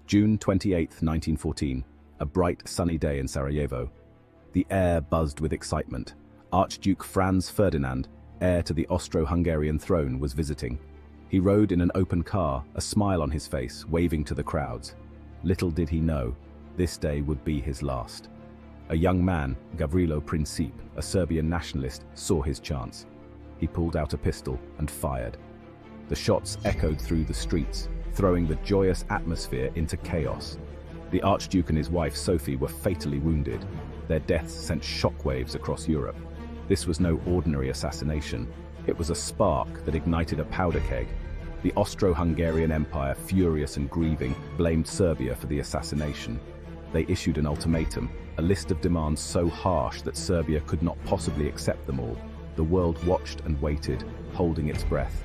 June 28, 1914, a bright, sunny day in Sarajevo. The air buzzed with excitement. Archduke Franz Ferdinand, heir to the Austro-Hungarian throne, was visiting. He rode in an open car, a smile on his face, waving to the crowds. Little did he know, this day would be his last. A young man, Gavrilo Princip, a Serbian nationalist, saw his chance. He pulled out a pistol and fired. The shots echoed through the streets, throwing the joyous atmosphere into chaos. The Archduke and his wife Sophie were fatally wounded. Their deaths sent shockwaves across Europe. This was no ordinary assassination. It was a spark that ignited a powder keg. The Austro-Hungarian Empire, furious and grieving, blamed Serbia for the assassination. They issued an ultimatum, a list of demands so harsh that Serbia could not possibly accept them all. The world watched and waited, holding its breath.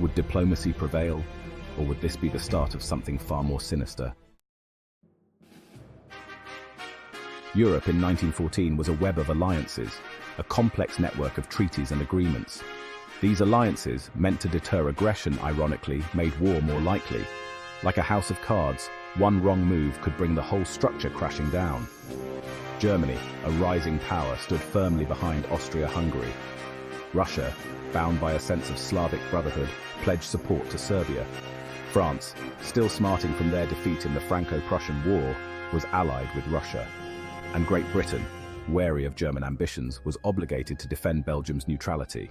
Would diplomacy prevail, or would this be the start of something far more sinister? Europe in 1914 was a web of alliances, a complex network of treaties and agreements. These alliances, meant to deter aggression, ironically, made war more likely. Like a house of cards, one wrong move could bring the whole structure crashing down. Germany, a rising power, stood firmly behind Austria-Hungary. Russia, bound by a sense of Slavic brotherhood, pledged support to Serbia. France, still smarting from their defeat in the Franco-Prussian War, was allied with Russia. And Great Britain, wary of German ambitions, was obligated to defend Belgium's neutrality.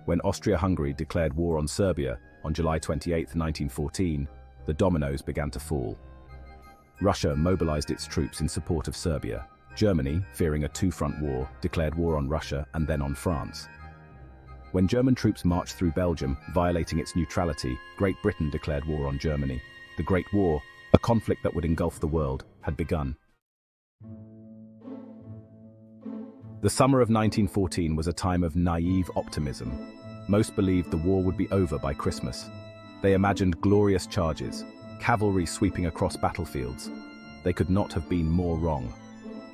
When Austria-Hungary declared war on Serbia on July 28, 1914, the dominoes began to fall. Russia mobilized its troops in support of Serbia. Germany, fearing a two-front war, declared war on Russia and then on France. When German troops marched through Belgium, violating its neutrality, Great Britain declared war on Germany. The Great War, a conflict that would engulf the world, had begun. The summer of 1914 was a time of naive optimism. Most believed the war would be over by Christmas. They imagined glorious charges, cavalry sweeping across battlefields. They could not have been more wrong.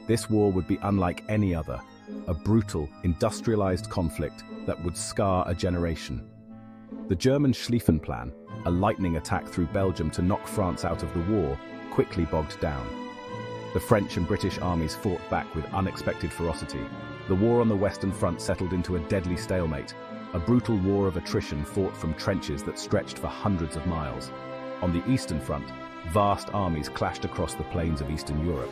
This war would be unlike any other, a brutal, industrialized conflict that would scar a generation. The German Schlieffen Plan, a lightning attack through Belgium to knock France out of the war, quickly bogged down. The French and British armies fought back with unexpected ferocity. The war on the Western Front settled into a deadly stalemate, a brutal war of attrition fought from trenches that stretched for hundreds of miles. On the Eastern Front, vast armies clashed across the plains of Eastern Europe.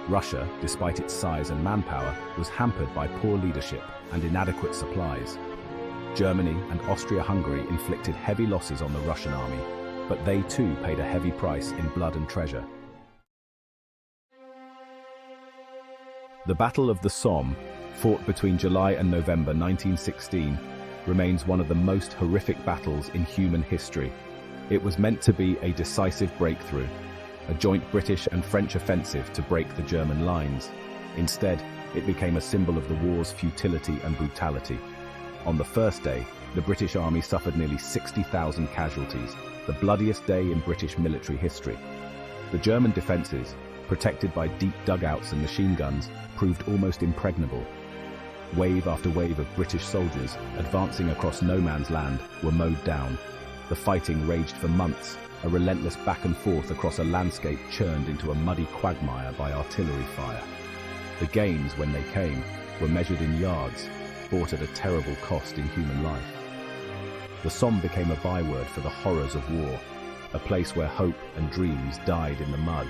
Russia, despite its size and manpower, was hampered by poor leadership and inadequate supplies. Germany and Austria-Hungary inflicted heavy losses on the Russian army, but they too paid a heavy price in blood and treasure. The Battle of the Somme, fought between July and November 1916, remains one of the most horrific battles in human history. It was meant to be a decisive breakthrough, a joint British and French offensive to break the German lines. Instead, it became a symbol of the war's futility and brutality. On the first day, the British army suffered nearly 60,000 casualties, the bloodiest day in British military history. The German defences, protected by deep dugouts and machine guns, proved almost impregnable. Wave after wave of British soldiers, advancing across no man's land, were mowed down. The fighting raged for months, a relentless back and forth across a landscape churned into a muddy quagmire by artillery fire. The gains, when they came, were measured in yards, bought at a terrible cost in human life. The Somme became a byword for the horrors of war, a place where hope and dreams died in the mud.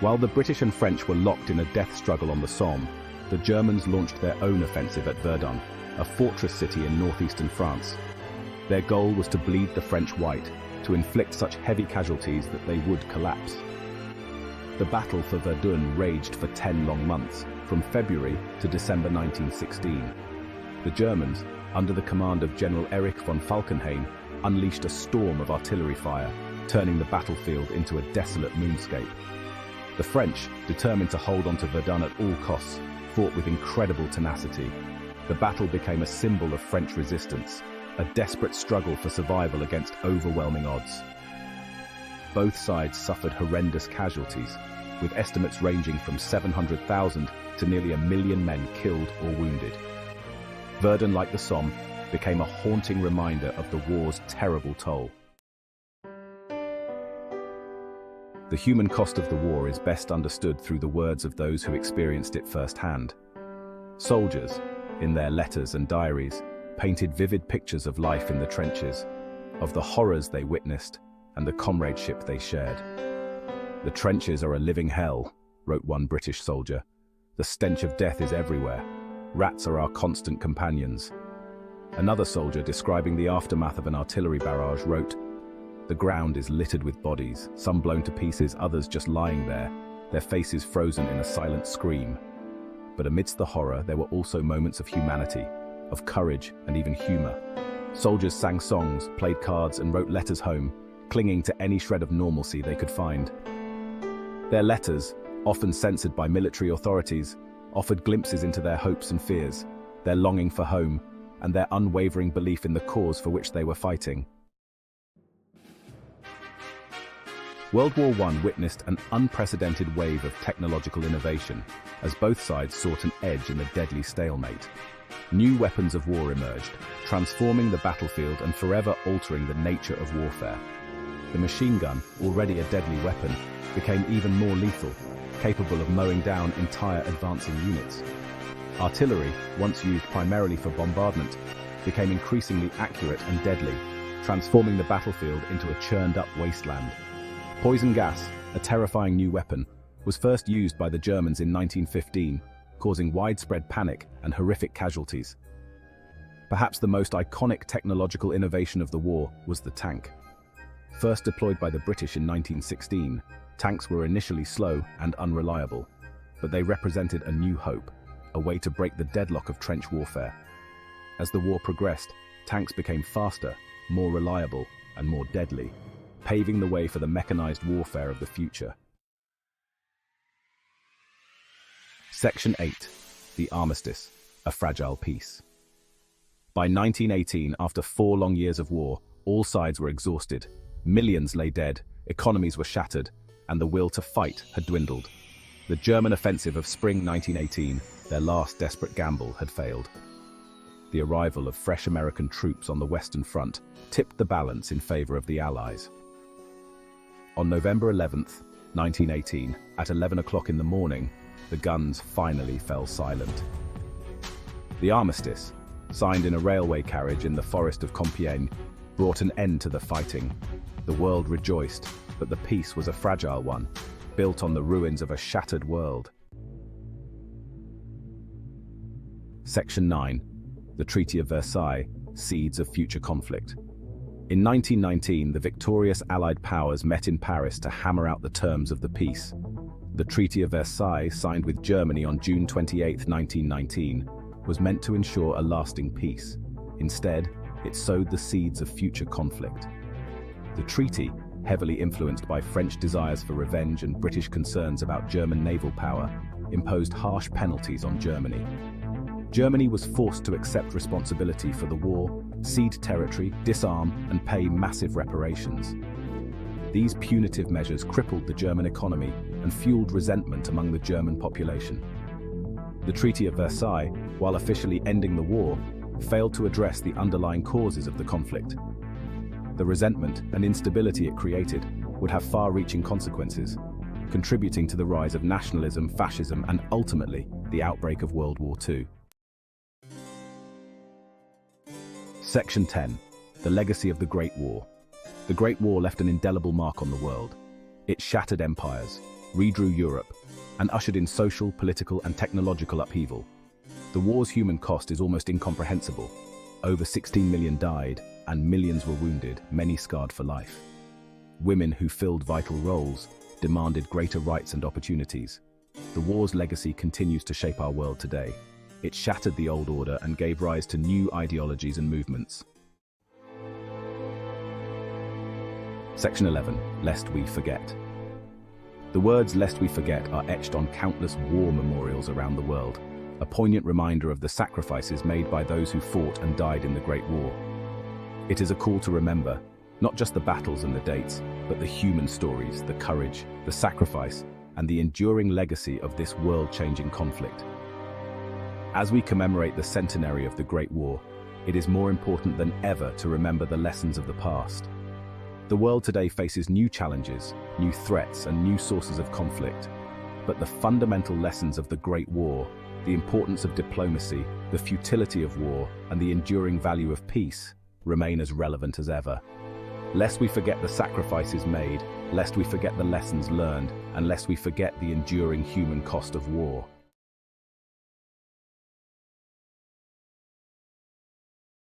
While the British and French were locked in a death struggle on the Somme, the Germans launched their own offensive at Verdun, a fortress city in northeastern France. Their goal was to bleed the French white, to inflict such heavy casualties that they would collapse. The battle for Verdun raged for 10 long months, from February to December 1916. The Germans, under the command of General Erich von Falkenhayn, unleashed a storm of artillery fire, turning the battlefield into a desolate moonscape. The French, determined to hold on to Verdun at all costs, fought with incredible tenacity. The battle became a symbol of French resistance, a desperate struggle for survival against overwhelming odds. Both sides suffered horrendous casualties, with estimates ranging from 700,000 to nearly 1 million men killed or wounded. Verdun, like the Somme, became a haunting reminder of the war's terrible toll. The human cost of the war is best understood through the words of those who experienced it firsthand. Soldiers, in their letters and diaries, painted vivid pictures of life in the trenches, of the horrors they witnessed and the comradeship they shared. "The trenches are a living hell," wrote one British soldier. "The stench of death is everywhere. Rats are our constant companions." Another soldier, describing the aftermath of an artillery barrage, wrote, "The ground is littered with bodies, some blown to pieces, others just lying there, their faces frozen in a silent scream." But amidst the horror, there were also moments of humanity, of courage and even humor. Soldiers sang songs, played cards and wrote letters home, clinging to any shred of normalcy they could find. Their letters, often censored by military authorities, offered glimpses into their hopes and fears, their longing for home, and their unwavering belief in the cause for which they were fighting. World War I witnessed an unprecedented wave of technological innovation, as both sides sought an edge in the deadly stalemate. New weapons of war emerged, transforming the battlefield and forever altering the nature of warfare. The machine gun, already a deadly weapon, became even more lethal, capable of mowing down entire advancing units. Artillery, once used primarily for bombardment, became increasingly accurate and deadly, transforming the battlefield into a churned-up wasteland. Poison gas, a terrifying new weapon, was first used by the Germans in 1915, causing widespread panic and horrific casualties. Perhaps the most iconic technological innovation of the war was the tank. First deployed by the British in 1916, tanks were initially slow and unreliable, but they represented a new hope, a way to break the deadlock of trench warfare. As the war progressed, tanks became faster, more reliable, and more deadly, paving the way for the mechanized warfare of the future. Section 8. The Armistice, a fragile peace. By 1918, after 4 long years of war, all sides were exhausted, millions lay dead, economies were shattered, and the will to fight had dwindled. The German offensive of spring 1918, their last desperate gamble, had failed. The arrival of fresh American troops on the Western Front tipped the balance in favor of the Allies. On November 11th, 1918, at 11 o'clock in the morning, the guns finally fell silent. The armistice, signed in a railway carriage in the forest of Compiègne, brought an end to the fighting. The world rejoiced, but the peace was a fragile one, built on the ruins of a shattered world. Section 9. The Treaty of Versailles, Seeds of Future Conflict. In 1919, the victorious Allied powers met in Paris to hammer out the terms of the peace. The Treaty of Versailles, signed with Germany on June 28, 1919, was meant to ensure a lasting peace. Instead, it sowed the seeds of future conflict. The treaty, heavily influenced by French desires for revenge and British concerns about German naval power, imposed harsh penalties on Germany. Germany was forced to accept responsibility for the war, cede territory, disarm, and pay massive reparations. These punitive measures crippled the German economy and fueled resentment among the German population. The Treaty of Versailles, while officially ending the war, failed to address the underlying causes of the conflict. The resentment and instability it created would have far-reaching consequences, contributing to the rise of nationalism, fascism, and ultimately the outbreak of World War II. Section 10. The Legacy of the Great War. The Great War left an indelible mark on the world. It shattered empires, redrew Europe, and ushered in social, political, and technological upheaval. The war's human cost is almost incomprehensible. Over 16 million died, and millions were wounded, many scarred for life. Women who filled vital roles demanded greater rights and opportunities. The war's legacy continues to shape our world today. It shattered the old order and gave rise to new ideologies and movements. Section 11. Lest we forget. The words "lest we forget" are etched on countless war memorials around the world, a poignant reminder of the sacrifices made by those who fought and died in the Great War. It is a call to remember, not just the battles and the dates, but the human stories, the courage, the sacrifice, and the enduring legacy of this world-changing conflict. As we commemorate the centenary of the Great War, it is more important than ever to remember the lessons of the past. The world today faces new challenges, new threats, and new sources of conflict. But the fundamental lessons of the Great War, the importance of diplomacy, the futility of war, and the enduring value of peace, remain as relevant as ever. Lest we forget the sacrifices made, lest we forget the lessons learned, and lest we forget the enduring human cost of war.